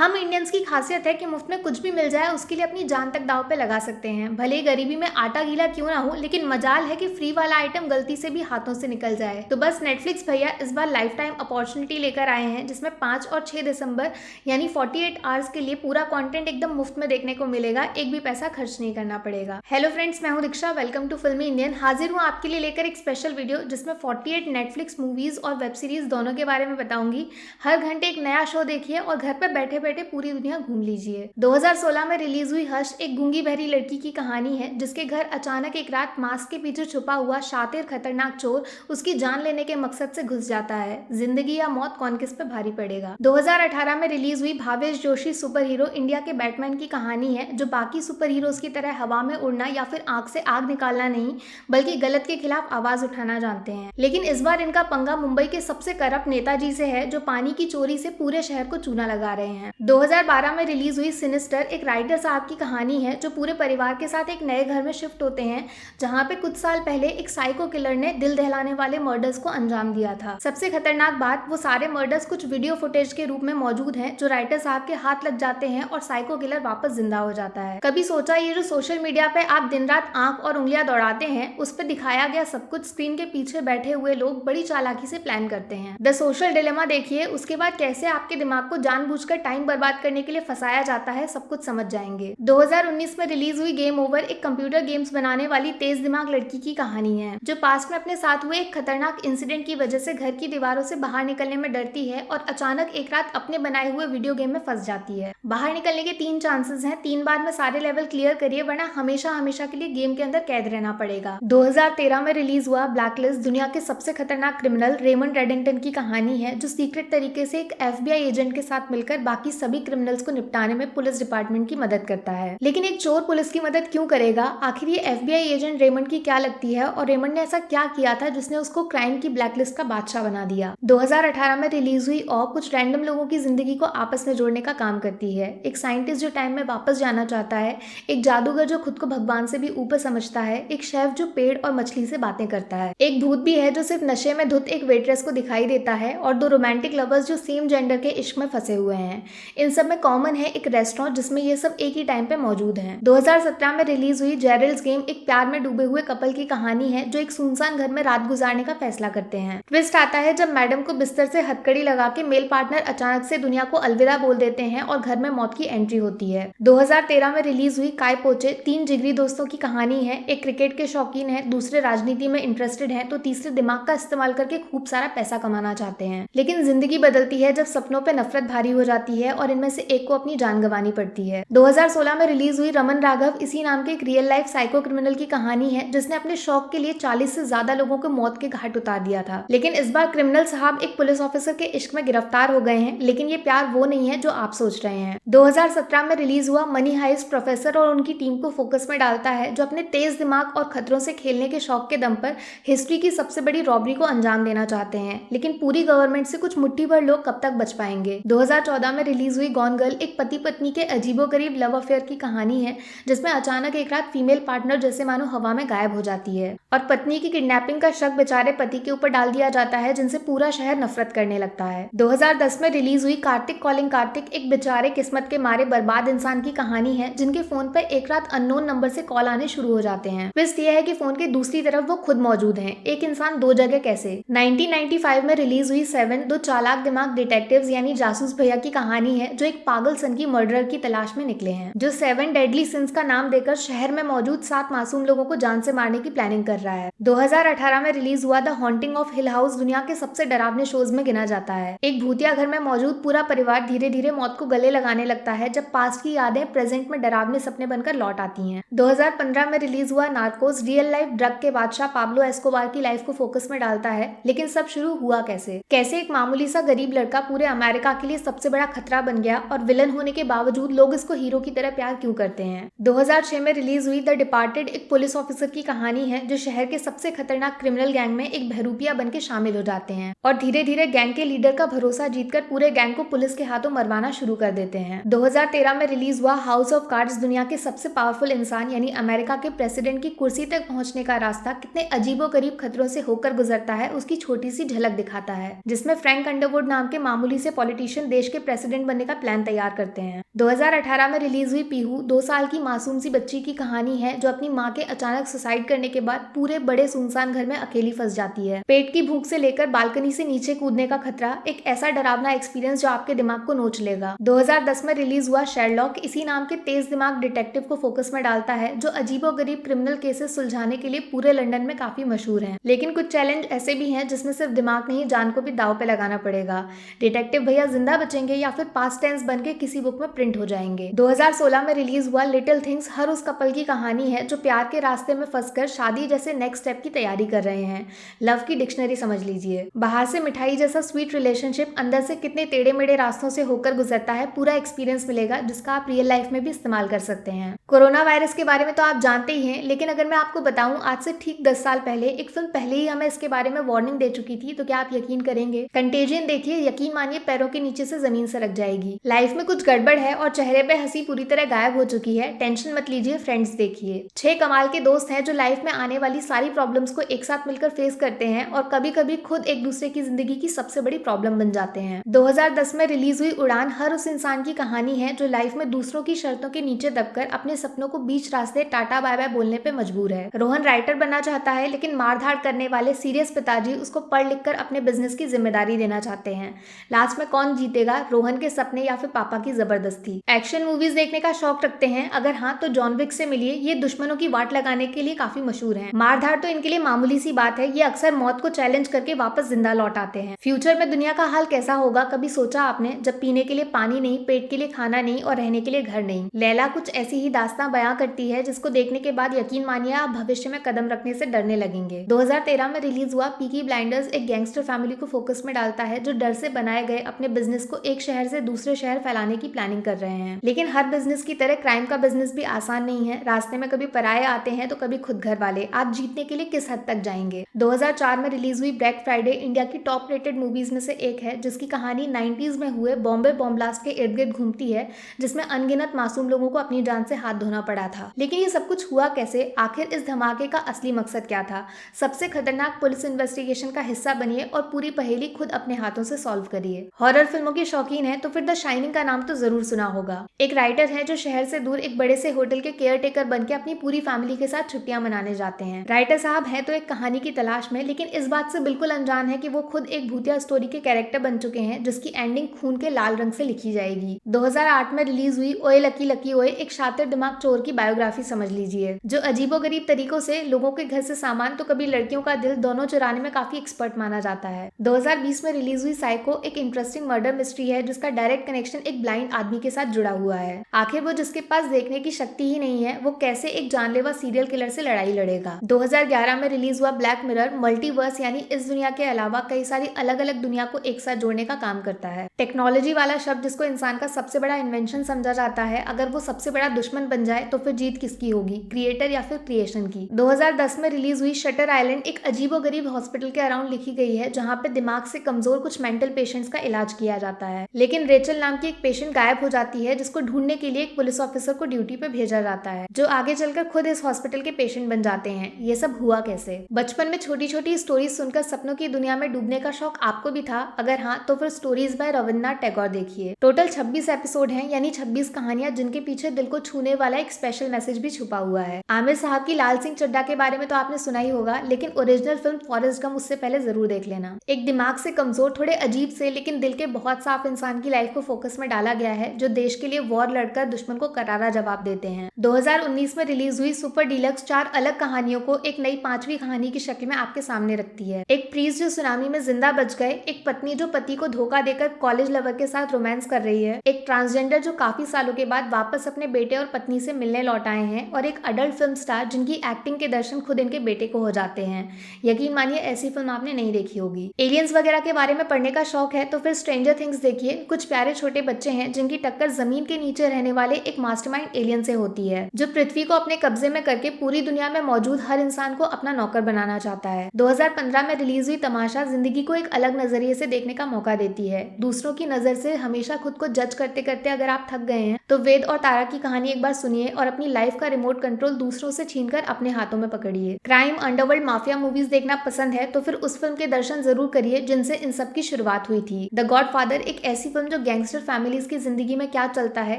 हम इंडियंस की खासियत है कि मुफ्त में कुछ भी मिल जाए उसके लिए अपनी जान तक दांव पे लगा सकते हैं। भले ही गरीबी में आटा गीला क्यों ना हो, लेकिन मजाल है कि फ्री वाला आइटम गलती से भी हाथों से निकल जाए। तो बस नेटफ्लिक्स भैया इस बार लाइफ टाइम अपॉर्चुनिटी लेकर आए हैं, जिसमें 5 और 6 दिसंबर यानी 48 आवर्स के लिए पूरा कंटेंट एकदम मुफ्त में देखने को मिलेगा। एक भी पैसा खर्च नहीं करना पड़ेगा। हेलो फ्रेंड्स, मैं हूं दीक्षा। वेलकम टू फिल्मी इंडियन। हाजिर हूं आपके लिए लेकर एक स्पेशल वीडियो, जिसमें 48 नेटफ्लिक्स मूवीज और वेब सीरीज दोनों के बारे में बताऊंगी। हर घंटे एक नया शो देखिए और घर पर बैठे बैठे पूरी दुनिया घूम लीजिए। 2016 में रिलीज हुई हर्ष एक गूंगी बहरी लड़की की कहानी है, जिसके घर अचानक एक रात मास्क के पीछे छुपा हुआ शातिर खतरनाक चोर उसकी जान लेने के मकसद से घुस जाता है। जिंदगी या मौत कौन किस पे भारी पड़ेगा। 2018 में रिलीज हुई Bhavesh Joshi super hero India के बैटमैन की कहानी है, जो बाकी सुपर हीरोज की तरह हवा में उड़ना या फिर आग से आग निकालना नहीं, बल्कि गलत के खिलाफ आवाज उठाना जानते हैं। लेकिन इस बार इनका पंगा मुंबई के सबसे करप्ट नेताजी से है, जो पानी की चोरी से पूरे शहर को चूना लगा रहे हैं। 2012 में रिलीज हुई सिनिस्टर एक राइटर साहब की कहानी है, जो पूरे परिवार के साथ एक नए घर में शिफ्ट होते हैं, जहां पे कुछ साल पहले एक साइको किलर ने दिल दहलाने वाले मर्डर्स को अंजाम दिया था। सबसे खतरनाक बात, वो सारे मर्डर्स कुछ वीडियो फुटेज के रूप में मौजूद हैं, जो राइटर साहब के हाथ लग जाते हैं और साइको किलर वापस जिंदा हो जाता है। कभी सोचा ये जो सोशल मीडिया पे आप दिन रात आंख और उंगलियां दौड़ाते हैं, उस पर दिखाया गया सब कुछ स्क्रीन के पीछे बैठे हुए लोग बड़ी चालाकी से प्लान करते हैं। द सोशल डिलेमा देखिए, उसके बाद कैसे आपके दिमाग को जानबूझकर टाइम बर्बाद करने के लिए फंसाया जाता है, सब कुछ समझ जाएंगे। 2019 में रिलीज हुई गेम ओवर एक कंप्यूटर गेम्स बनाने वाली तेज दिमाग लड़की की कहानी है, जो पास्ट में अपने साथ हुए एक खतरनाक इंसिडेंट की वजह से घर की दीवारों से बाहर निकलने में डरती है और अचानक एक रात अपने बनाए हुए वीडियो गेम में फंस जाती है। बाहर निकलने के 3 चांसेस हैं। 3 बार में सारे लेवल क्लियर करिए, वरना हमेशा हमेशा के लिए गेम के अंदर कैद रहना पड़ेगा। 2013 में रिलीज हुआ ब्लैकलिस्ट दुनिया के सबसे खतरनाक क्रिमिनल रेमंड रेडिंगटन की कहानी है, जो सीक्रेट तरीके से एक FBI एजेंट के साथ मिलकर बाकी सभी क्रिमिनल्स को निपटाने में पुलिस डिपार्टमेंट की मदद करता है। लेकिन एक चोर पुलिस की मदद क्यों करेगा? आखिर ये FBI एजेंट रेमंड की क्या लगती है और रेमंड ने ऐसा क्या किया था जिसने उसको क्राइम की ब्लैकलिस्ट का बादशाह बना दिया। 2018 में रिलीज हुई और कुछ रैंडम लोगों की जिंदगी को आपस में जोड़ने का काम करती है। एक साइंटिस्ट जो टाइम में वापस जाना चाहता है, एक जादूगर जो खुद को भगवान से भी ऊपर समझता है, एक शेफ जो पेड़ और मछली से बातें करता है, एक भूत भी है जो सिर्फ नशे में धुत एक वेट्रेस को दिखाई देता है, और 2 रोमांटिक लवर्स जो सेम जेंडर के इश्क में फंसे हुए हैं। इन सब में कॉमन है एक रेस्टोरेंट, जिसमें ये सब एक ही टाइम पे मौजूद हैं। 2017 में रिलीज हुई जेरल्ड्स गेम एक प्यार में डूबे हुए कपल की कहानी है, जो एक सुनसान घर में रात गुजारने का फैसला करते हैं। ट्विस्ट आता है जब मैडम को बिस्तर से हथकड़ी लगा के मेल पार्टनर अचानक से दुनिया को अलविदा बोल देते हैं और घर में मौत की एंट्री होती है। 2013 में रिलीज हुई काय पोचे 3 जिगरी दोस्तों की कहानी है। एक क्रिकेट के शौकीन है, दूसरे राजनीति में इंटरेस्टेड है, तो तीसरे दिमाग का इस्तेमाल करके खूब सारा पैसा कमाना चाहते हैं। लेकिन जिंदगी बदलती है जब सपनों पे नफरत भारी हो जाती है और इनमें से एक को अपनी जान गंवानी पड़ती है। 2016 में रिलीज हुई रमन राघव इसी नाम के एक रियल लाइफ साइको क्रिमिनल की कहानी है, जिसने अपने शौक के लिए 40 से ज्यादा लोगों को मौत के घाट उतार दिया था। लेकिन इस बार क्रिमिनल साहब एक पुलिस ऑफिसर के इश्क में गिरफ्तार हो गए हैं, लेकिन ये प्यार वो नहीं है जो आप सोच रहे हैं। 2017 में रिलीज हुआ मनी हाइस्ट प्रोफेसर और उनकी टीम को फोकस में डालता है, जो अपने तेज दिमाग और खतरों से खेलने के शौक के दम पर हिस्ट्री की सबसे बड़ी रॉबरी को अंजाम देना चाहते हैं। लेकिन पूरी गवर्नमेंट से कुछ मुट्ठी भर लोग कब तक बच पाएंगे। 2014 में रिलीज हुई गॉन गर्ल एक पति पत्नी के अजीबोगरीब लव अफेयर की कहानी है, जिसमें अचानक एक रात फीमेल पार्टनर जैसे मानो हवा में गायब हो जाती है और पत्नी की किडनैपिंग का शक बेचारे पति के ऊपर डाल दिया जाता है, जिनसे पूरा शहर नफरत करने लगता है। 2010 में रिलीज हुई कार्तिक कॉलिंग कार्तिक एक बेचारे किस्मत के मारे बर्बाद इंसान की कहानी है, जिनके फोन पर एक रात अननोन नंबर से कॉल आने शुरू हो जाते हैं। ट्विस्ट यह है कि फोन के दूसरी तरफ वो खुद मौजूद हैं। एक इंसान 2 जगह कैसे। 1995 में रिलीज हुई 7 2 चालाक दिमाग डिटेक्टिव्स यानी जासूस भैया की कहानी है, जो एक पागल सन की मर्डरर की तलाश में निकले हैं, जो 7 डेडली सिंस का नाम देकर शहर में मौजूद 7 मासूम लोगों को जान से मारने की प्लानिंग कर रहा है। 2018 में रिलीज हुआ the haunting of hill house दुनिया के सबसे डरावने शोज में गिना जाता है। एक भूतिया घर में मौजूद पूरा परिवार धीरे धीरे मौत को गले लगाने लगता है, जब पास्ट की यादें प्रेजेंट में डरावने सपने बनकर लौट आती हैं। 2015 में रिलीज हुआ नार्कोस रियल लाइफ ड्रग के बादशाह पाब्लो एस्कोबार की लाइफ को फोकस में डालता है। लेकिन सब शुरू हुआ कैसे एक मामूली सा गरीब लड़का पूरे अमेरिका के लिए सबसे बड़ा खतरा बन गया, और विलन होने के बावजूद लोग इसको हीरो की तरह प्यार क्यों करते हैं। 2006 में रिलीज हुई द डिपार्टेड एक पुलिस ऑफिसर की कहानी है, जो शहर के सबसे खतरनाक क्रिमिनल गैंग में एक बहरूपिया बन के शामिल हो जाते हैं और धीरे धीरे गैंग के लीडर का भरोसा जीतकर पूरे गैंग को पुलिस के हाथों मरवाना शुरू कर देते हैं। 2013 में रिलीज हुआ हाउस ऑफ कार्ड्स दुनिया के सबसे पावरफुल इंसान यानी अमेरिका के प्रेसिडेंट की कुर्सी तक पहुंचने का रास्ता कितने अजीबोगरीब खतरों से होकर गुजरता है, उसकी छोटी सी झलक दिखाता है, जिसमें फ्रैंक अंडरवुड नाम के मामूली से पॉलिटिशियन देश के प्रेसिडेंट बनने का प्लान तैयार करते हैं। 2018 में रिलीज हुई पीहू 2 साल की मासूम सी बच्ची की कहानी है जो अपनी माँ के अचानक सुसाइड करने के बाद पूरे बड़े सुनसान घर में अकेली फंस जाती है। पेट की भूख से लेकर बालकनी से नीचे कूदने का खतरा, एक ऐसा डरावना एक्सपीरियंस जो आपके दिमाग को नोच लेगा। 2010 में रिलीज हुआ शेरलॉक इसी नाम के तेज दिमाग डिटेक्टिव को फोकस में डालता है जो अजीबोगरीब क्रिमिनल केसेस सुलझाने के लिए पूरे लंदन में काफी मशहूर हैं। लेकिन कुछ चैलेंज ऐसे भी हैं जिसमें सिर्फ दिमाग नहीं, जान को भी दांव पे लगाना पड़ेगा। डिटेक्टिव भैया जिंदा बचेंगे या फिर पास्ट टेंस बन के किसी बुक में प्रिंट हो जाएंगे। 2016 में रिलीज हुआ लिटिल थिंग्स हर उस कपल की कहानी है जो प्यार के रास्ते में फंसकर शादी जैसे नेक्स्ट स्टेप की तैयारी कर रहे हैं। लव की डिक्शनरी समझ लीजिए। बाहर से मिठाई जैसा स्वीट रिलेशनशिप अंदर से कितने टेढ़े मेढ़े रास्तों से होकर गुजरता है, पूरा एक्सपीरियंस मिलेगा जिसका आप रियल लाइफ में भी इस्तेमाल कर सकते हैं। कोरोना वायरस के बारे में तो आप जानते ही हैं, लेकिन अगर मैं आपको बताऊं आज से ठीक 10 साल पहले एक फिल्म पहले ही हमें इसके बारे में वार्निंग दे चुकी थी, तो क्या आप यकीन करेंगे? कंटेजियन देखिए, यकीन मानिए पैरों के नीचे से जमीन सरक जाएगी। लाइफ में कुछ गड़बड़ है और चेहरे पे हंसी पूरी तरह गायब हो चुकी है। टेंशन मत लीजिए, फ्रेंड्स देखिए। 6 कमाल के दोस्त हैं जो लाइफ में आने वाली सारी प्रॉब्लम्स को एक साथ मिलकर फेस करते हैं और कभी कभी खुद एक दूसरे की जिंदगी की सबसे बड़ी प्रॉब्लम बन जाते हैं। 2010 में रिलीज हुई उड़ान हर उस इंसान की कहानी है जो लाइफ में दूसरों की शर्तों के नीचे दबकर अपने सपनों को बीच रास्ते टाटा बाय बाय बोलने पे मजबूर है। रोहन राइटर बनना चाहता है, लेकिन मारधाड़ करने वाले सीरियस पिताजी उसको पढ़ लिख कर अपने बिजनेस की जिम्मेदारी देना चाहते हैं। लास्ट में कौन जीतेगा, रोहन के सपने या फिर पापा की जबरदस्ती? एक्शन मूवीज देखने का शौक रखते हैं? अगर हाँ तो जॉन विक से मिलिए, ये दुश्मनों की वाट लगाने के लिए काफी मशहूर हैं। मारधाड़ तो इनके लिए मामूली सी बात है, ये अक्सर मौत को चैलेंज करके वापस जिंदा लौट आते हैं। फ्यूचर में दुनिया का हाल कैसा होगा कभी सोचा आपने, जब पीने के लिए पानी नहीं, पेट के लिए खाना नहीं और रहने के लिए घर नहीं? लैला कुछ ऐसी ही दास्तां बयां करती है जिसको देखने के बाद यकीन मानिए आप भविष्य में कदम रखने से डरने लगेंगे। 2013 में रिलीज हुआ पीकी ब्लाइंडर्स एक गैंगस्टर फैमिली को फोकस में डालता है जो डर से बनाए गए अपने बिजनेस को एक शहर से दूसरे शहर फैलाने की प्लानिंग कर रहे हैं। लेकिन हर बिजनेस की तरह क्राइम का बिजनेस भी आसान नहीं है। रास्ते में कभी पराये आते हैं तो कभी खुद घर वाले। आप जीतने के लिए किस हद तक जाएंगे? 2004 में रिलीज हुई ब्लैक फ्राइडे इंडिया की टॉप रेटेड मूवीज में से एक है जिसकी कहानी 90s में हुए बॉम्बे बॉम्ब ब्लास्ट के इर्द गिर्द घूमती है, जिसमें अनगिनत मासूम लोगों को अपनी जान से हाथ धोना पड़ा था। लेकिन ये सब कुछ हुआ कैसे? आखिर इस धमाके का असली मकसद क्या था? सबसे खतरनाक पुलिस इन्वेस्टिगेशन का हिस्सा बनिए और पूरी पहेली खुद अपने हाथों से सॉल्व करिए। हॉरर फिल्मों के शौकीन है तो फिर द शाइनिंग का नाम तो जरूर सुना होगा। एक राइटर है जो शहर से दूर एक बड़े से होटल के केयर टेकर बनके अपनी पूरी फैमिली के साथ छुट्टियां मनाने जाते हैं। राइटर साहब हैं तो एक कहानी की तलाश में, लेकिन इस बात से बिल्कुल अनजान है कि वो खुद एक भूतिया स्टोरी के कैरेक्टर बन चुके हैं जिसकी एंडिंग खून के लाल रंग से लिखी जाएगी। 2008 में रिलीज हुई ओए लकी लकी ओए एक शातिर दिमाग चोर की बायोग्राफी समझ लीजिए, जो अजीबोगरीब तरीकों से लोगों के घर से सामान तो कभी लड़कियों का दिल दोनों चुराने में काफी एक्सपर्ट माना जाता है। 2020 में रिलीज हुई साइको एक इंटरेस्टिंग मर्डर मिस्ट्री है जिसका डायरेक्ट कनेक्शन एक ब्लाइंड आदमी के साथ जुड़ा हुआ है। आखिर वो जिसके पास देखने की शक्ति ही नहीं है, वो कैसे एक जानलेवा सीरियल किलर से लड़ाई लड़ेगा? 2011 में रिलीज हुआ ब्लैक मिरर मल्टीवर्स यानी इस दुनिया के अलावा कई सारी अलग अलग दुनिया को एक साथ जोड़ने का काम करता है। टेक्नोलॉजी वाला शब्द जिसको इंसान का सबसे बड़ा इन्वेंशन समझा जाता है, अगर वो सबसे बड़ा दुश्मन बन जाए तो फिर जीत किसकी होगी, क्रिएटर या फिर क्रिएशन की? 2010 में रिलीज हुई शटर आइलैंड एक अजीबोगरीब हॉस्पिटल के अराउंड लिखी गई है जहां पे दिमाग से कमजोर कुछ मेंटल पेशेंट्स का इलाज किया जाता है। लेकिन रेचल नाम की एक पेशेंट गायब हो जाती है जिसको ढूंढने के लिए एक पुलिस ऑफिसर को ड्यूटी पे भेजा जाता है, जो आगे चलकर खुद इस हॉस्पिटल के पेशेंट बन जाते हैं। ये सब हुआ कैसे? बचपन में छोटी छोटी स्टोरीज सुनकर सपनों की दुनिया में डूबने का शौक आपको भी था? अगर हाँ तो फिर स्टोरीज बाय रविन्द्रनाथ टैगोर देखिए। टोटल 26 एपिसोड हैं, यानी 26 कहानियां जिनके पीछे दिल को छूने वाला एक स्पेशल मैसेज भी छुपा हुआ है। आमिर साहब की लाल सिंह चड्ढा के बारे में तो आपने सुना ही होगा, लेकिन ओरिजिनल फिल्म फॉरेस्ट गम उससे पहले जरूर देख लेना। एक दिमाग से कमजोर, थोड़े अजीब से लेकिन दिल के बहुत साफ इंसान की लाइफ को फोकस में डाला गया है जो देश के लिए वॉर लड़कर दुश्मन को करारा जवाब देते हैं। 2019 में रिलीज हुई सुपर डीलक्स 4 अलग कहानियों को एक नई 5वीं कहानी की शक्ल में आपके सामने रखती है। एक प्रीस्ट जो सुनामी में जिंदा बच गए, एक पत्नी जो पति को धोखा देकर कॉलेज लवर के साथ रोमांस कर रही है, एक ट्रांसजेंडर जो काफी सालों के बाद वापस अपने बेटे और पत्नी से मिलने लौट आए हैं, और एक अडल्ट फिल्म स्टार जिनकी एक्टिंग के दर्शन खुद इनके बेटे को हो जाते हैं। यकीन मानिए ऐसी फिल्म आपने नहीं देखी होगी। एलियंस वगैरह के बारे में पढ़ने का शौक है तो फिर स्ट्रेंजर थिंग्स देखिए। कुछ प्यारे छोटे बच्चे हैं जिनकी टक्कर जमीन के नीचे रहने वाले एक मास्टरमाइंड एलियन से होती है, जो पृथ्वी को अपने कब्जे में करके पूरी दुनिया में मौजूद हर इंसान को अपना नौकर बनाना चाहता है। 2015 में रिलीज हुई तमाशा जिंदगी को एक अलग नजरिए से देखने का मौका देती है। दूसरों की नजर से हमेशा खुद को जज करते करते अगर आप थक गए हैं तो वेद और तारा की कहानी एक बार सुनिए और अपनी लाइफ का रिमोट कंट्रोल दूसरों से छीनकर अपने हाथों में पकड़िए। क्राइम, अंडरवर्ल्ड, माफिया मूवीज देखना पसंद है तो फिर उस फिल्म के दर्शन जरूर करिए जिनसे इन सब की शुरुआत हुई थी। द गॉडफादर एक ऐसी फिल्म जो गैंगस्टर फैमिलीज की जिंदगी में क्या चलता है,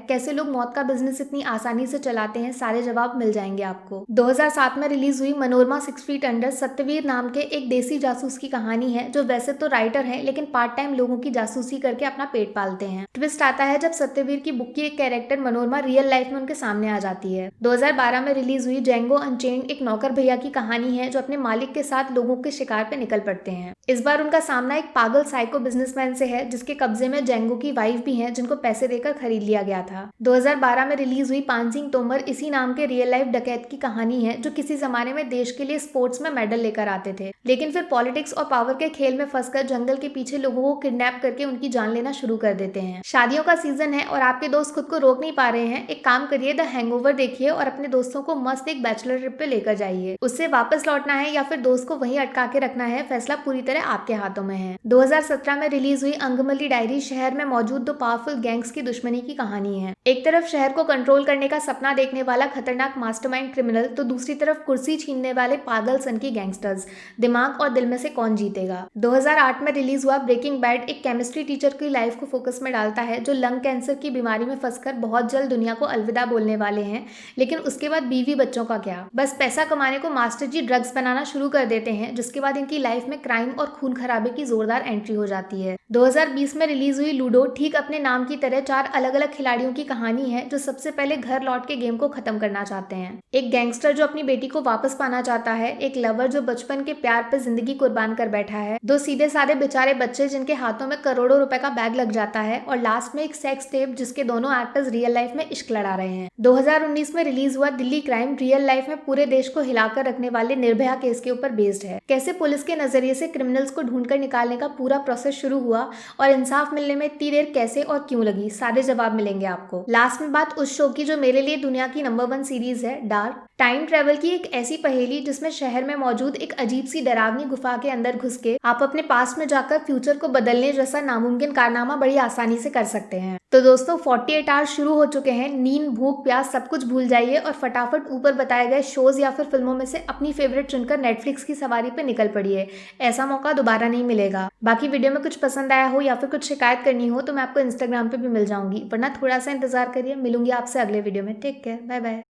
कैसे लोग मौत का बिजनेस इतनी आसानी से चलाते हैं, सारे जवाब मिल जाएंगे आपको। 2007 में रिलीज हुई मनोरमा 6 फीट अंडर सत्यवीर नाम के एक देसी जासूस की कहानी है, जो वैसे तो राइटर है लेकिन पार्ट टाइम लोगों की जासूसी करके अपना पेट पालते हैं। ट्विस्ट आता है जब सत्यवीर की बुक की एक कैरेक्टर मनोरमा रियल लाइफ में उनके सामने आ जाती है। 2012 में रिलीज हुई जेंगो अनचेन्ड एक नौकर भैया की कहानी है जो अपने मालिक के साथ लोगों के शिकार पे निकल पड़ते हैं। इस बार उनका सामना एक पागल साइको बिजनेसमैन से है जिसके कब्जे में जेंगो की वाइफ भी है, जिनको पैसे देकर खरीद लिया गया था। 2012 में रिलीज हुई पानसिंह तोमर इसी नाम के रियल लाइफ डकैत की कहानी है, जो किसी जमाने में देश के लिए स्पोर्ट्स में मेडल लेकर आते थे, लेकिन फिर पॉलिटिक्स और पावर के खेल में फंसकर जंगल के पीछे लोगों को किडनैप करके उनकी जान लेना शुरू कर देते हैं। शादियों का सीजन है और आपके दोस्त खुद को रोक नहीं पा रहे हैं, एक काम करिए, द हैंगओवर देखिए और अपने दोस्तों को मस्त एक बैचलर ट्रिप पे लेकर जाइए। उससे वापस लौटना है या फिर दोस्त को वहीं अटका के रखना है, फैसला पूरी तरह आपके हाथों में है। 2017 में रिलीज हुई अंगमली डायरी शहर में मौजूद दो पावरफुल गैंग्स की दुश्मनी की कहानी है। एक तरफ शहर को कंट्रोल करने का सपना देखने वाला खतरनाक मास्टरमाइंड क्रिमिनल, तो दूसरी तरफ कुर्सी छीनने वाले पागल सन की गैंगस्टर्स। दिमाग और दिल में से कौन जीतेगा। 2008 में रिलीज हुआ ब्रेकिंग बैड एक केमिस्ट्री टीचर की लाइफ को फोकस में डालता है, जो लंग कैंसर की बीमारी में फंसकर बहुत जल्द दुनिया को अलविदा बोलने वाले हैं, लेकिन उसके बाद बीवी बच्चों का क्या। बस पैसा कमाने को मास्टर जी ड्रग्स बनाना शुरू कर देते हैं, जिसके बाद इनकी लाइफ में क्राइम और खून खराबे की जोरदार एंट्री हो जाती है। 2020 में रिलीज हुई लूडो ठीक अपने नाम की तरह 4 अलग अलग खिलाड़ियों की कहानी है, जो सबसे पहले घर लौट के गेम को खत्म करना चाहते हैं। एक गैंगस्टर जो अपनी बेटी को वापस पाना चाहता है, एक लवर जो बचपन के प्यार पे जिंदगी कुर्बान कर बैठा है, 2 सीधे साधे बेचारे बच्चे जिनके हाथों में करोड़ों रुपए का बैग लग जाता है, और लास्ट में एक सेक्स टेप जिसके दोनों एक्टर्स रियल लाइफ में इश्क लड़ा रहे हैं। 2019 में रिलीज हुआ दिल्ली क्राइम रियल लाइफ में पूरे देश को हिलाकर रखने वाले निर्भया केस के ऊपर बेस्ड है। कैसे पुलिस के नजरिए से क्रिमिनल्स को ढूंढकर निकालने का पूरा प्रोसेस शुरू हुआ और इंसाफ मिलने में इतनी देर कैसे और क्यों लगी, सारे जवाब मिलेंगे आपको। लास्ट में बात उस शो की जो मेरे लिए दुनिया की नंबर 1 सीरीज है, डार्क। टाइम ट्रेवल की एक ऐसी पहेली जिसमें शहर में मौजूद एक अजीब सी डरावनी गुफा के अंदर घुस के आप अपने पास्ट में जाकर फ्यूचर को बदलने जैसा नामुमकिन कारनामा बड़ी आसानी से कर सकते हैं। तो दोस्तों 48 आवर्स शुरू हो चुके हैं। नींद, भूख, प्यास सब कुछ भूल जाइए और फटाफट ऊपर बताए गए शोज या फिर फिल्मों में से अपनी फेवरेट चुनकर नेटफ्लिक्स की सवारी पे निकल पड़िए। ऐसा मौका दोबारा नहीं मिलेगा। बाकी वीडियो में कुछ पसंद आया हो या फिर कुछ शिकायत करनी हो तो मैं आपको इंस्टाग्राम पे भी मिल जाऊंगी, वरना थोड़ा सा इंतजार करिए। मिलूंगी आपसे अगले वीडियो में। Take care, bye bye.